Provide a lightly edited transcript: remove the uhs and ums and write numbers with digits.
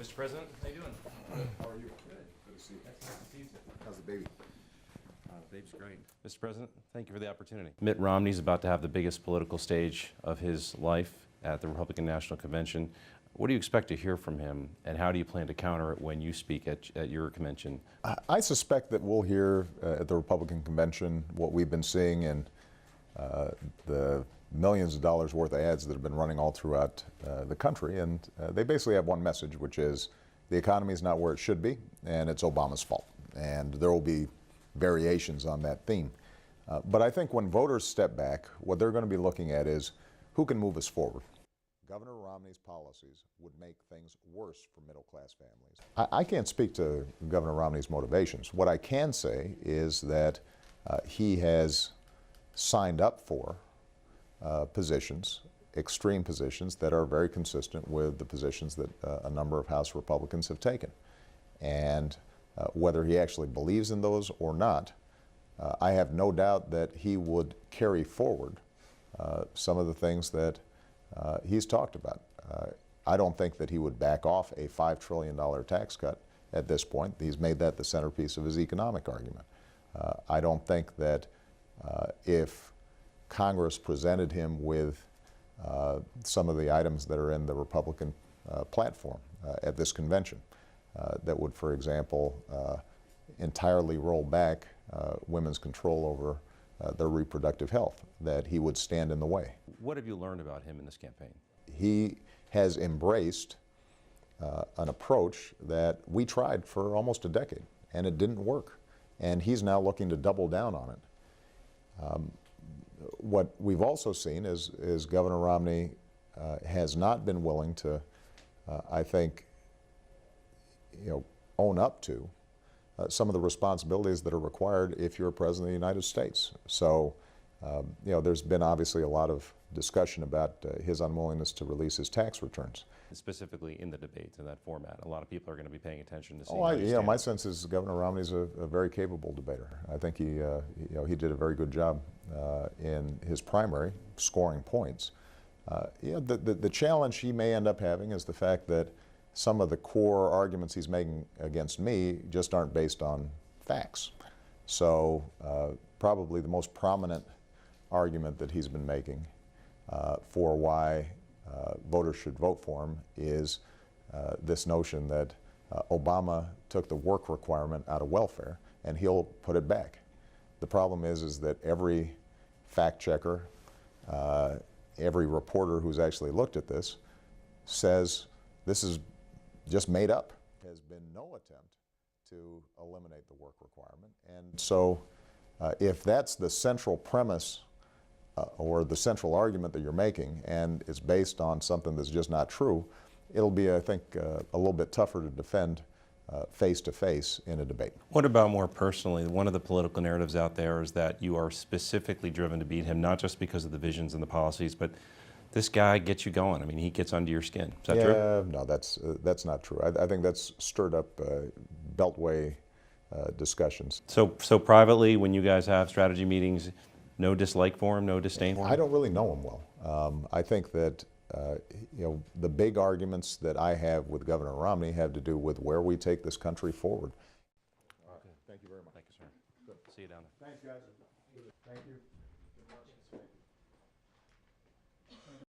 Mr. President, how you doing? How are you? Good. Good to see you. That's nice to see you. How's the baby? The baby's great. Mr. President, thank you for the opportunity. Mitt Romney's about to have the biggest political stage of his life at the Republican National Convention. What do you expect to hear from him, and how do you plan to counter it when you speak at your convention? I suspect that we'll hear at the Republican Convention what we've been seeing in the millions of dollars worth of ads that have been running all throughout the country, and they basically have one message, which is the economy is not where it should be, and it's Obama's fault. And there will be variations on that theme. But I think when voters step back, what they're going to be looking at is who can move us forward. Governor Romney's policies would make things worse for middle-class families. I can't speak to Governor Romney's motivations. What I can say is that he has signed up for positions, extreme positions, that are very consistent with the positions that a number of House Republicans have taken. And whether he actually believes in those or not, I have no doubt that he would carry forward some of the things that he's talked about. I don't think that he would back off a $5 trillion tax cut at this point. He's made that the centerpiece of his economic argument. I don't think that if Congress presented him with some of the items that are in the Republican platform at this convention, that would, for example, entirely roll back women's control over their reproductive health, that he would stand in the way. What have you learned about him in this campaign? He has embraced an approach that we tried for almost a decade, and it didn't work. And he's now looking to double down on it. What we've also seen is Governor Romney has not been willing to, I think, own up to some of the responsibilities that are required if you're a president of the United States. So, there's been obviously a lot of discussion about his unwillingness to release his tax returns. Specifically in the debates in that format, a lot of people are going to be paying attention to see. My sense is Governor Romney's a very capable debater. I think he did a very good job in his primary, scoring points. The challenge he may end up having is the fact that some of the core arguments he's making against me just aren't based on facts. So probably the most prominent argument that he's been making for why voters should vote for him is this notion that Obama took the work requirement out of welfare and he'll put it back. The problem is that every fact checker, every reporter who's actually looked at this says this is just made up. There's been no attempt to eliminate the work requirement. And so if that's the central premise or the central argument that you're making, and it's based on something that's just not true, it'll be, I think, a little bit tougher to defend face to face in a debate. What about more personally? One of the political narratives out there is that you are specifically driven to beat him, not just because of the visions and the policies, but this guy gets you going. I mean, he gets under your skin. Is that true? No, that's not true. I think that's stirred up beltway discussions. So privately, when you guys have strategy meetings, no dislike for him, no disdain for him? I don't really know him well. I think that the big arguments that I have with Governor Romney have to do with where we take this country forward. All right. Thank you very much. Thank you, sir. Good. See you down there. Thanks, guys. Thank you.